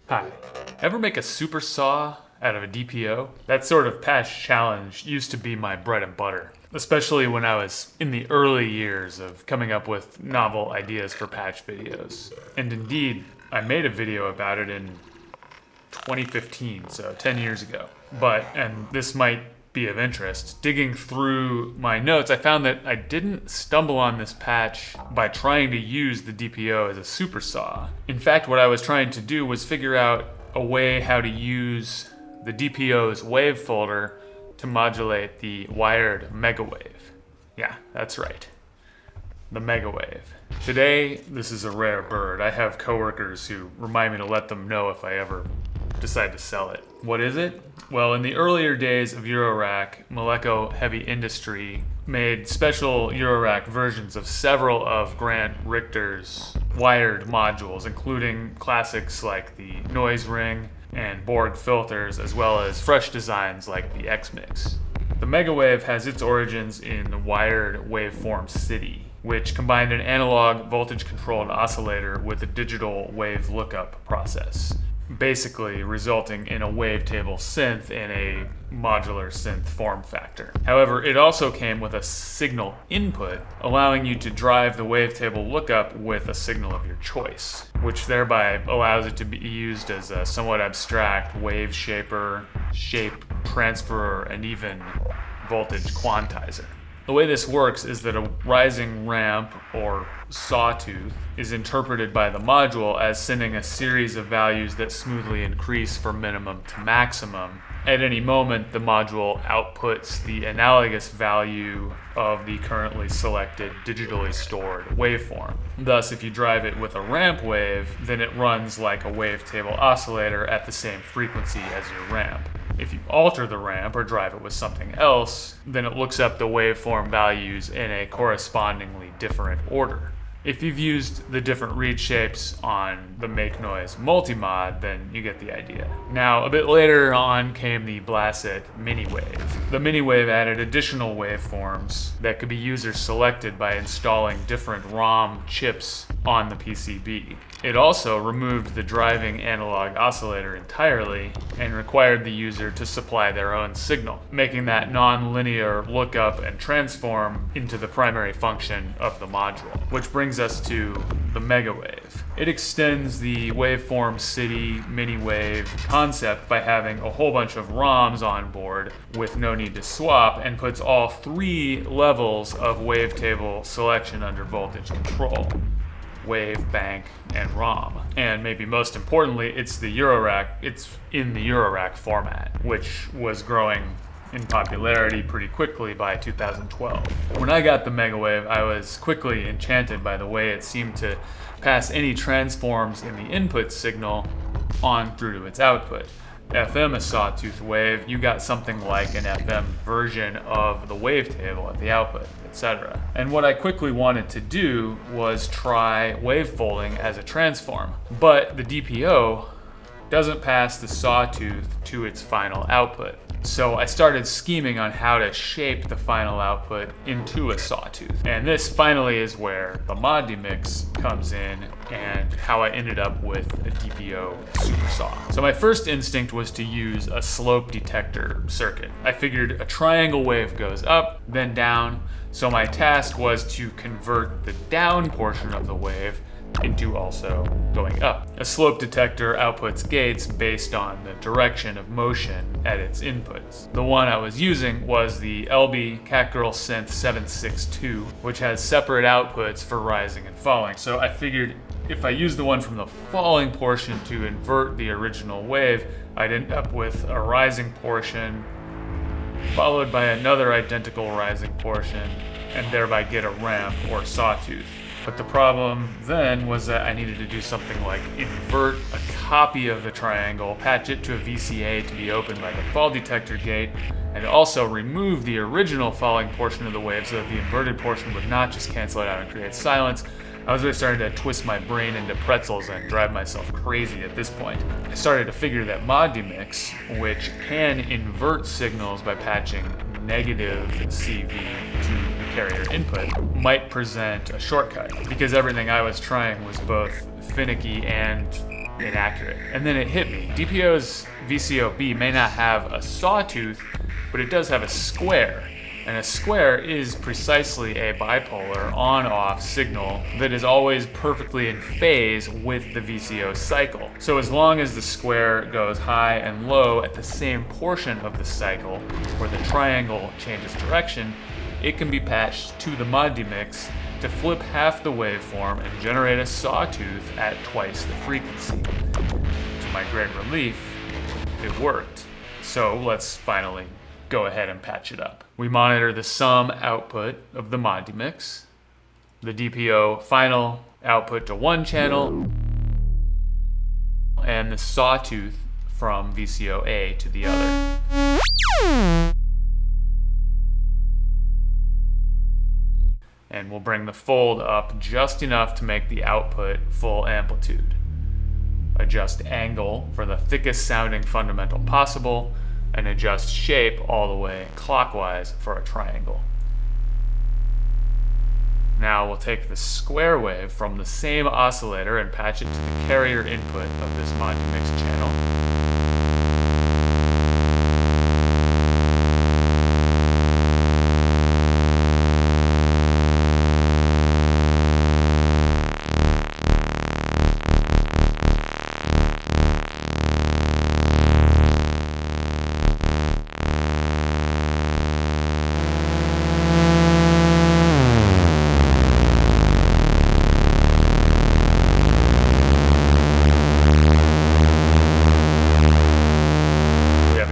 Hi. Ever make a Supersaw out of a DPO? That sort of patch challenge used to be my bread and butter, especially when I was in the early years of coming up with novel ideas for patch videos. And indeed, I made a video about it in 2015, so 10 years ago. And this might be of interest, digging through my notes, I found that I didn't stumble on this patch by trying to use the DPO as a supersaw. In fact, what I was trying to do was figure out a way how to use the DPO's wave folder to modulate the wired megawave. Yeah, that's right. The megawave. Today, this is a rare bird. I have coworkers who remind me to let them know if I ever decide to sell it. What is it? Well, in the earlier days of Eurorack, Moleco Heavy Industry made special Eurorack versions of several of Grant Richter's wired modules, including classics like the noise ring and Borg filters, as well as fresh designs like the X-Mix. The megawave has its origins in the wired waveform city, which combined an analog voltage-controlled oscillator with a digital wave lookup process, basically resulting in a wavetable synth in a modular synth form factor. However, it also came with a signal input, allowing you to drive the wavetable lookup with a signal of your choice, which thereby allows it to be used as a somewhat abstract wave shaper, shape transferer, and even voltage quantizer. The way this works is that a rising ramp, or sawtooth, is interpreted by the module as sending a series of values that smoothly increase from minimum to maximum. At any moment, the module outputs the analogous value of the currently selected digitally stored waveform. Thus, if you drive it with a ramp wave, then it runs like a wavetable oscillator at the same frequency as your ramp. If you alter the ramp or drive it with something else, then it looks up the waveform values in a correspondingly different order. If you've used the different reed shapes on the Make Noise multi-mod, then you get the idea. Now, a bit later on came the Blasset Miniwave. The Miniwave added additional waveforms that could be user selected by installing different ROM chips on the PCB. It also removed the driving analog oscillator entirely and required the user to supply their own signal, making that non-linear lookup and transform into the primary function of the module. Which brings us to the megawave. It extends the waveform city mini-wave concept by having a whole bunch of ROMs on board with no need to swap, and puts all three levels of wavetable selection under voltage control: wave, bank, and ROM. And maybe most importantly, it's in the Eurorack format, which was growing in popularity pretty quickly by 2012. When I got the megawave, I was quickly enchanted by the way it seemed to pass any transforms in the input signal on through to its output. FM a sawtooth wave, you got something like an FM version of the wavetable at the output, etc. And what I quickly wanted to do was try wavefolding as a transform, but the DPO doesn't pass the sawtooth to its final output. So I started scheming on how to shape the final output into a sawtooth. And this finally is where the modDemix comes in, and how I ended up with a DPO Supersaw. So my first instinct was to use a slope detector circuit. I figured a triangle wave goes up, then down, so my task was to convert the down portion of the wave into also going up. A slope detector outputs gates based on the direction of motion at its inputs. The one I was using was the LB Catgirl Synth 762, which has separate outputs for rising and falling. So I figured if I use the one from the falling portion to invert the original wave, I'd end up with a rising portion followed by another identical rising portion, and thereby get a ramp or sawtooth. But the problem then was that I needed to do something like invert a copy of the triangle, patch it to a VCA to be opened by the fall detector gate, and also remove the original falling portion of the wave so that the inverted portion would not just cancel it out and create silence. I was really starting to twist my brain into pretzels and drive myself crazy at this point. I started to figure that modDemix, which can invert signals by patching negative CV to the carrier input, might present a shortcut, because everything I was trying was both finicky and inaccurate. And then it hit me. DPO's VCO-B may not have a sawtooth, but it does have a square. And a square is precisely a bipolar on-off signal that is always perfectly in phase with the VCO cycle. So as long as the square goes high and low at the same portion of the cycle where the triangle changes direction, it can be patched to the modDemix to flip half the waveform and generate a sawtooth at twice the frequency. To my great relief, it worked. So let's finally go ahead and patch it up. We monitor the sum output of the modDemix, the DPO final output to one channel, and the sawtooth from VCO-A to the other. And we'll bring the fold up just enough to make the output full amplitude. Adjust angle for the thickest sounding fundamental possible, and adjust shape all the way clockwise for a triangle. Now we'll take the square wave from the same oscillator and patch it to the carrier input of this modDemix channel.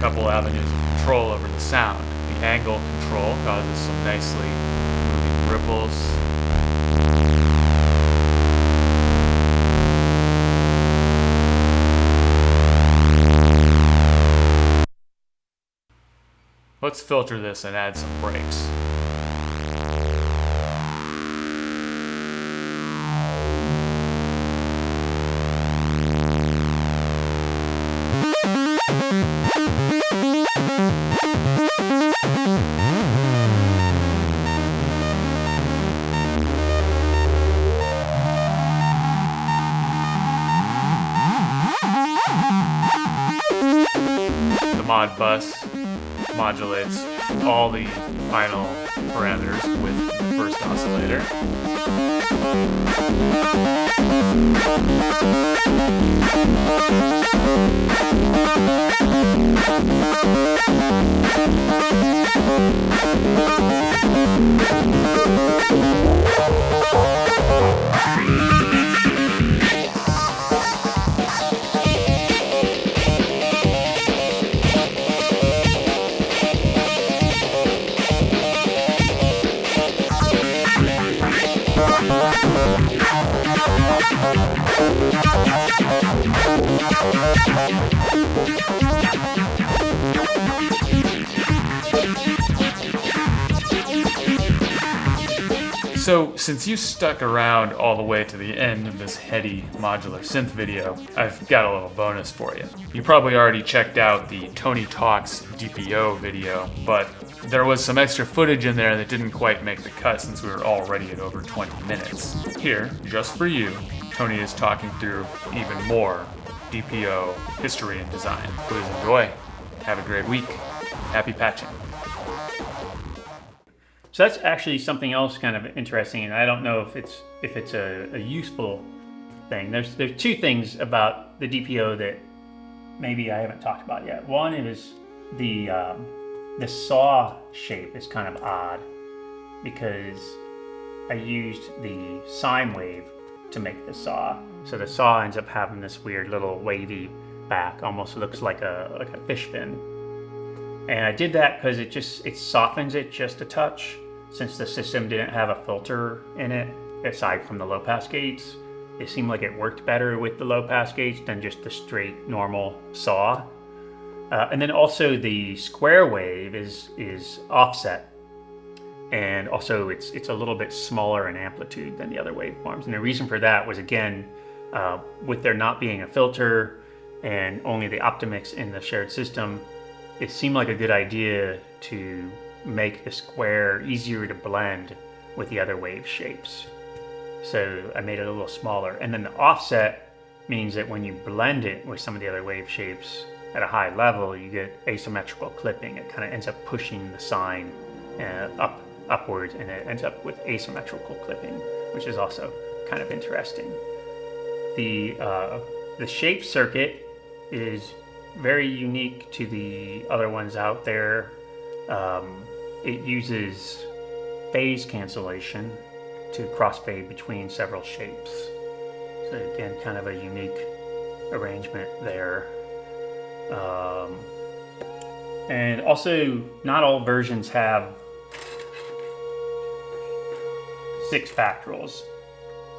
Couple avenues of control over the sound. The angle control causes some nicely moving ripples. Let's filter this and add some breaks. Mod bus modulates all the final parameters with the first oscillator. So, since you stuck around all the way to the end of this heady modular synth video, I've got a little bonus for you. You probably already checked out the Tony Talks DPO video, but there was some extra footage in there that didn't quite make the cut since we were already at over 20 minutes. Here, just for you, Tony is talking through even more DPO history and design. Please enjoy. Have a great week. Happy patching. So that's actually something else kind of interesting, and I don't know if it's a useful thing. There's two things about the DPO that maybe I haven't talked about yet. One is the saw shape is kind of odd because I used the sine wave to make the saw. So the saw ends up having this weird little wavy back, almost looks like a fish fin. And I did that because it softens it just a touch. Since the system didn't have a filter in it, aside from the low pass gates, it seemed like it worked better with the low pass gates than just the straight normal saw. And then also the square wave is offset, and also it's a little bit smaller in amplitude than the other waveforms. And the reason for that was, again, with there not being a filter and only the OptiMix in the shared system, it seemed like a good idea to make the square easier to blend with the other wave shapes. So I made it a little smaller. And then the offset means that when you blend it with some of the other wave shapes at a high level, you get asymmetrical clipping. It kind of ends up pushing the sine upwards, and it ends up with asymmetrical clipping, which is also kind of interesting. The shape circuit is very unique to the other ones out there. It uses phase cancellation to crossfade between several shapes. So again, kind of a unique arrangement there. And also, not all versions have 6 factorials.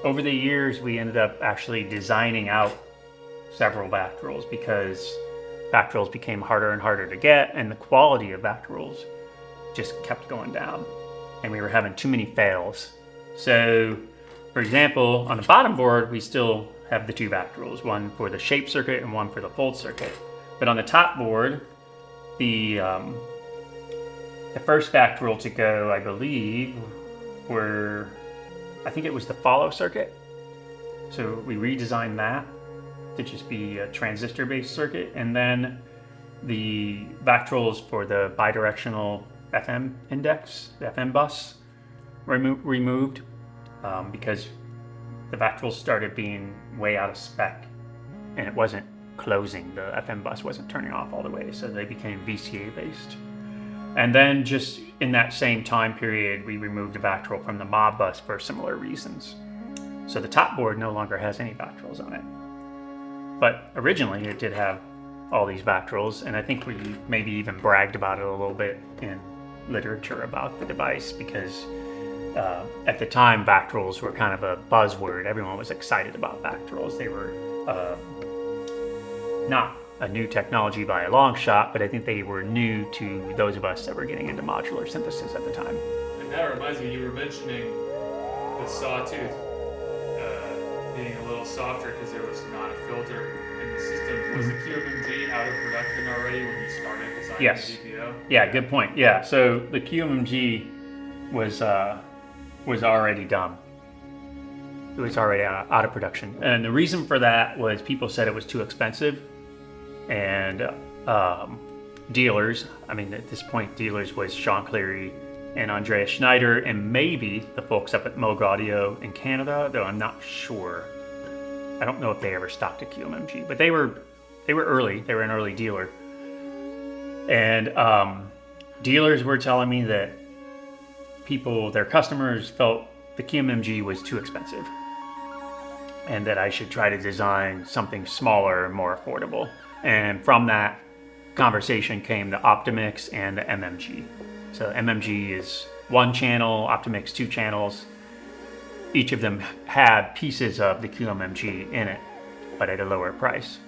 Over the years, we ended up actually designing out several factorials because factorials became harder and harder to get, and the quality of factorials just kept going down, and we were having too many fails. So, for example, on the bottom board, we still have the 2 factorials, one for the shape circuit and one for the fold circuit. But on the top board, the first factorial to go, I believe, I think it was the follow circuit. So we redesigned that to just be a transistor-based circuit, and then the factorials for the bidirectional FM index, the FM bus, removed because the factorials started being way out of spec, and it wasn't closing. The FM bus wasn't turning off all the way, so they became VCA based. And then just in that same time period, we removed the factorial from the mod bus for similar reasons. So the top board no longer has any factorials on it. But originally it did have all these factorials, and I think we maybe even bragged about it a little bit in literature about the device, because at the time factorials were kind of a buzzword. Everyone was excited about factorials. They were not a new technology by a long shot, but I think they were new to those of us that were getting into modular synthesis at the time. And that reminds me, you were mentioning the sawtooth being a little softer because there was not a filter in the system. Was the QMMG out of production already when you started designing Yes. the DPO? Yeah, good point. Yeah, so the QMMG was already done. It was already out of production. And the reason for that was people said it was too expensive. And dealers, I mean, at this point, dealers was Sean Cleary and Andreas Schneider, and maybe the folks up at Moog Audio in Canada, though I'm not sure. I don't know if they ever stocked a QMMG, but they were early. They were an early dealer. And dealers were telling me that their customers felt the QMMG was too expensive, and that I should try to design something smaller and more affordable. And from that conversation came the modDemix and the MMG. So MMG is 1 channel, modDemix 2 channels. Each of them had pieces of the QMMG in it, but at a lower price.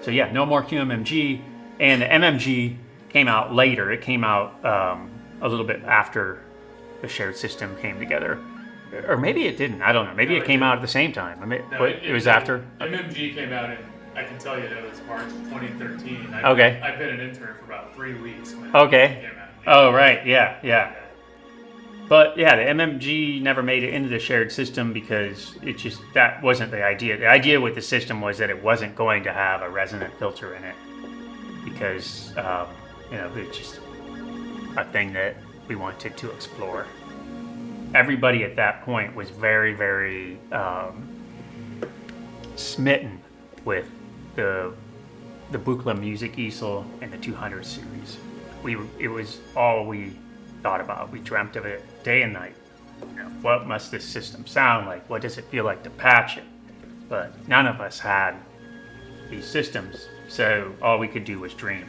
So yeah, no more QMMG. And the MMG came out later. It came out a little bit after the shared system came together. Or maybe it didn't. I don't know. Maybe it came out at the same time. I mean, it was after? MMG came out in, I can tell you that it was March 2013. Okay. I've been an intern for about 3 weeks when Okay. it came out. Oh, right. Yeah. But yeah, the MMG never made it into the shared system because that wasn't the idea. The idea with the system was that it wasn't going to have a resonant filter in it because, it's just a thing that we wanted to explore. Everybody at that point was very, very smitten with the Buchla Music easel and the 200 series. It was all we thought about. We dreamt of it day and night. What must this system sound like? What does it feel like to patch it? But none of us had these systems, so all we could do was dream.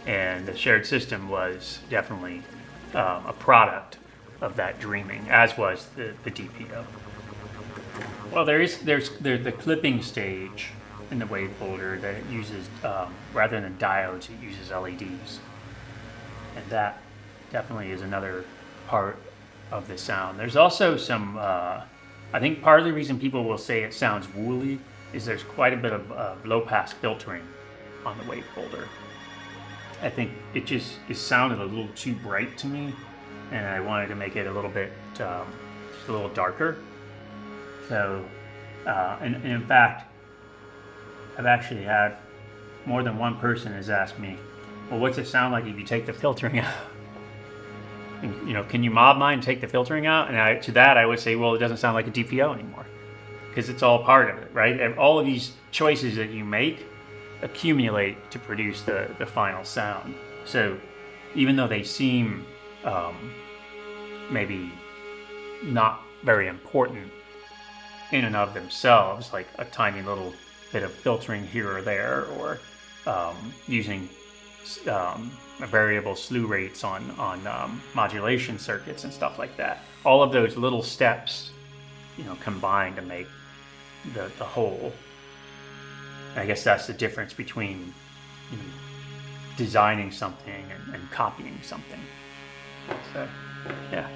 And the shared system was definitely a product of that dreaming, as was the DPO. Well, there's the clipping stage in the wave folder that it uses, rather than diodes, it uses LEDs. And that definitely is another part of the sound. There's also some, I think part of the reason people will say it sounds woolly is there's quite a bit of low-pass filtering on the wave folder. I think it sounded a little too bright to me, and I wanted to make it a little bit, just a little darker. So And in fact, I've actually had more than one person has asked me, well, what's it sound like if you take the filtering out? And, can you mob mine and take the filtering out? And to that, I would say, well, it doesn't sound like a DPO anymore, because it's all part of it, right? And all of these choices that you make accumulate to produce the final sound. So even though they seem maybe not very important in and of themselves, like a tiny little bit of filtering here or there, or using variable slew rates on modulation circuits and stuff like that. All of those little steps, combine to make the whole. And I guess that's the difference between designing something and copying something. So, yeah.